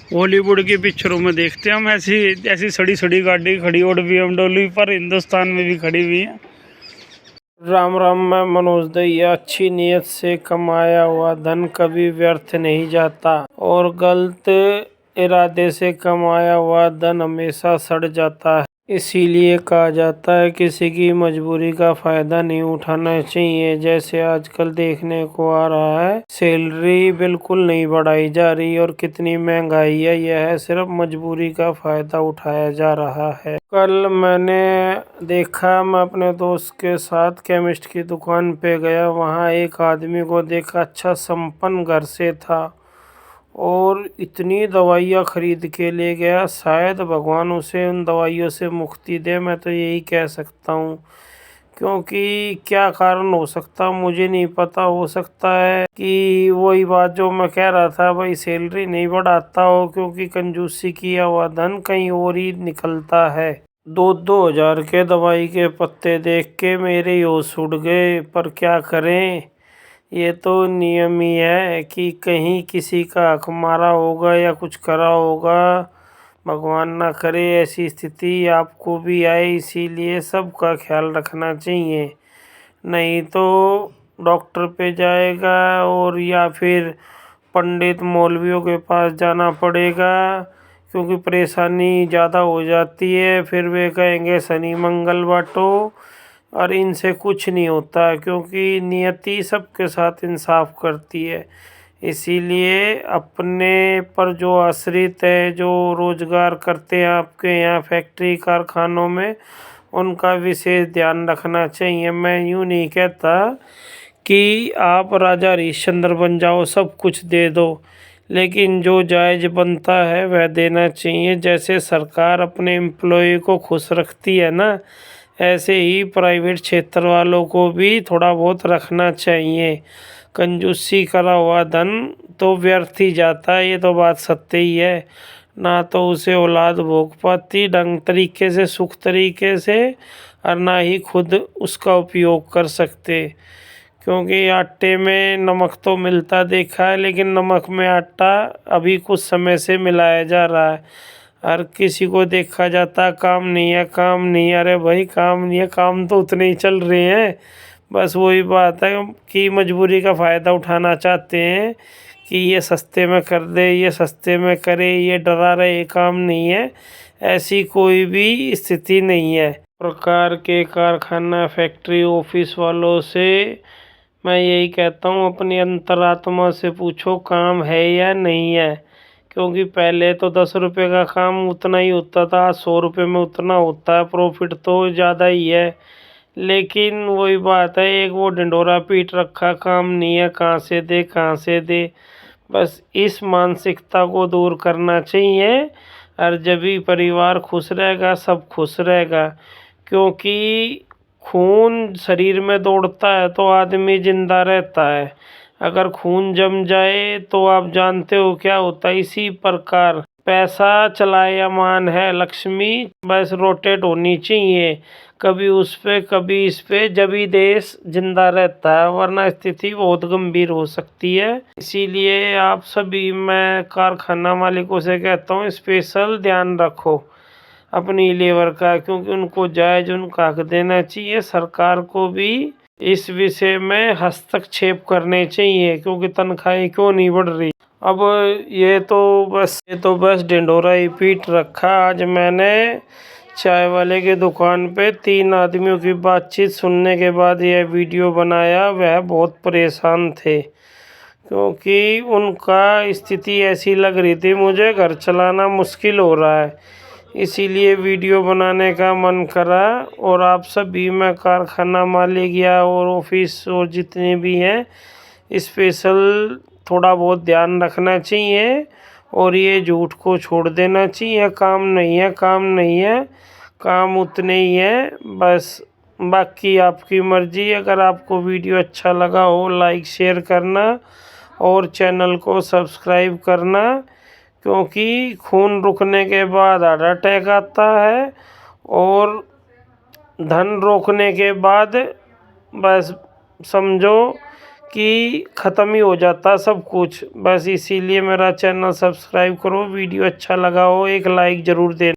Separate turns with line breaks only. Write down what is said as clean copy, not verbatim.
बॉलीवुड की पिक्चरों में देखते हैं हम ऐसी ऐसी सड़ी सड़ी गाड़ी खड़ी और BMW पर हिंदुस्तान में भी खड़ी हुई है। राम राम, मैं मनोज दहिया। अच्छी नीयत से कमाया हुआ धन कभी व्यर्थ नहीं जाता और गलत इरादे से कमाया हुआ धन हमेशा सड़ जाता है। इसीलिए कहा जाता है किसी की मजबूरी का फायदा नहीं उठाना चाहिए। जैसे आजकल देखने को आ रहा है, सैलरी बिल्कुल नहीं बढ़ाई जा रही और कितनी महंगाई है, यह सिर्फ मजबूरी का फायदा उठाया जा रहा है। कल मैंने देखा, मैं अपने दोस्त के साथ केमिस्ट की दुकान पे गया। वहाँ एक आदमी को देखा, अच्छा संपन्न घर से था और इतनी दवाइयाँ खरीद के ले गया। शायद भगवान उसे उन दवाइयों से मुक्ति दे, मैं तो यही कह सकता हूँ। क्योंकि क्या कारण हो सकता मुझे नहीं पता। हो सकता है कि वही बात जो मैं कह रहा था, भाई सैलरी नहीं बढ़ाता हो, क्योंकि कंजूसी किया हुआ धन कहीं और ही निकलता है। 2-2 हज़ार के दवाई के पत्ते देख के मेरे होश उड़ गए। पर क्या करें, ये तो नियम ही है कि कहीं किसी का हक मारा होगा या कुछ करा होगा। भगवान ना करे ऐसी स्थिति आपको भी आए। इसीलिए सबका ख्याल रखना चाहिए, नहीं तो डॉक्टर पे जाएगा और या फिर पंडित मौलवियों के पास जाना पड़ेगा, क्योंकि परेशानी ज़्यादा हो जाती है। फिर वे कहेंगे शनि मंगल बांटो, और इनसे कुछ नहीं होता, क्योंकि नियति सबके साथ इंसाफ करती है। इसीलिए अपने पर जो आश्रित है, जो रोजगार करते हैं आपके यहाँ फैक्ट्री कारखानों में, उनका विशेष ध्यान रखना चाहिए। मैं यूँ नहीं कहता कि आप राजा हरिश्चंद्र बन जाओ, सब कुछ दे दो, लेकिन जो जायज़ बनता है वह देना चाहिए। जैसे सरकार अपने एम्प्लॉय को खुश रखती है ना, ऐसे ही प्राइवेट क्षेत्र वालों को भी थोड़ा बहुत रखना चाहिए। कंजूसी करा हुआ धन तो व्यर्थ ही जाता है, ये तो बात सत्य ही है। ना तो उसे औलाद भोग पाती ढंग तरीके से, सुख तरीके से, और ना ही खुद उसका उपयोग कर सकते। क्योंकि आटे में नमक तो मिलता देखा है, लेकिन नमक में आटा अभी कुछ समय से मिलाया जा रहा है। हर किसी को देखा जाता काम नहीं है, काम नहीं है। अरे भाई काम नहीं है, काम तो उतने ही चल रहे हैं। बस वही बात है कि मजबूरी का फ़ायदा उठाना चाहते हैं कि ये सस्ते में कर दे, ये सस्ते में करे, ये डरा रहे, काम नहीं है। ऐसी कोई भी स्थिति नहीं है। प्रकार के कारखाना फैक्ट्री ऑफिस वालों से मैं यही कहता हूँ, अपनी अंतरात्मा से पूछो काम है या नहीं है। क्योंकि पहले तो 10 रुपये का काम उतना ही होता था, 100 रुपये में उतना होता है। प्रॉफिट तो ज़्यादा ही है, लेकिन वही बात है, एक वो ढिंढोरा पीट रखा, काम नहीं है, कहाँ से दे कहाँ से दे। बस इस मानसिकता को दूर करना चाहिए, और जब भी परिवार खुश रहेगा सब खुश रहेगा। क्योंकि खून शरीर में दौड़ता है तो आदमी जिंदा रहता है। अगर खून जम जाए तो आप जानते हो क्या होता है। इसी प्रकार पैसा चलायमान है, लक्ष्मी बस रोटेट होनी चाहिए, कभी उस पे कभी इस पे, जब ही देश जिंदा रहता है, वरना स्थिति बहुत गंभीर हो सकती है। इसीलिए आप सभी, मैं कारखाना मालिकों से कहता हूँ, स्पेशल ध्यान रखो अपनी लेबर का, क्योंकि उनको जायज़ उनका हक देना चाहिए। सरकार को भी इस विषय में हस्तक्षेप करने चाहिए, क्योंकि तनख्वाहें क्यों नहीं बढ़ रही। अब ये तो बस ढिंढोरा ही पीट रखा। आज मैंने चाय वाले के दुकान पे 3 आदमियों की बातचीत सुनने के बाद यह वीडियो बनाया। वह बहुत परेशान थे, क्योंकि उनका स्थिति ऐसी लग रही थी, मुझे घर चलाना मुश्किल हो रहा है। इसीलिए वीडियो बनाने का मन करा। और आप सभी, मैं कारखाना मालिक या और ऑफिस और जितने भी हैं, स्पेशल थोड़ा बहुत ध्यान रखना चाहिए, और ये झूठ को छोड़ देना चाहिए। काम नहीं है, काम नहीं है, काम उतने ही है बस। बाकी आपकी मर्जी। अगर आपको वीडियो अच्छा लगा हो, लाइक शेयर करना और चैनल को सब्सक्राइब करना, क्योंकि खून रुकने के बाद हार्ट अटैक आता है, और धन रोकने के बाद बस समझो कि ख़त्म ही हो जाता सब कुछ। बस इसीलिए मेरा चैनल सब्सक्राइब करो, वीडियो अच्छा लगा हो एक लाइक ज़रूर देना।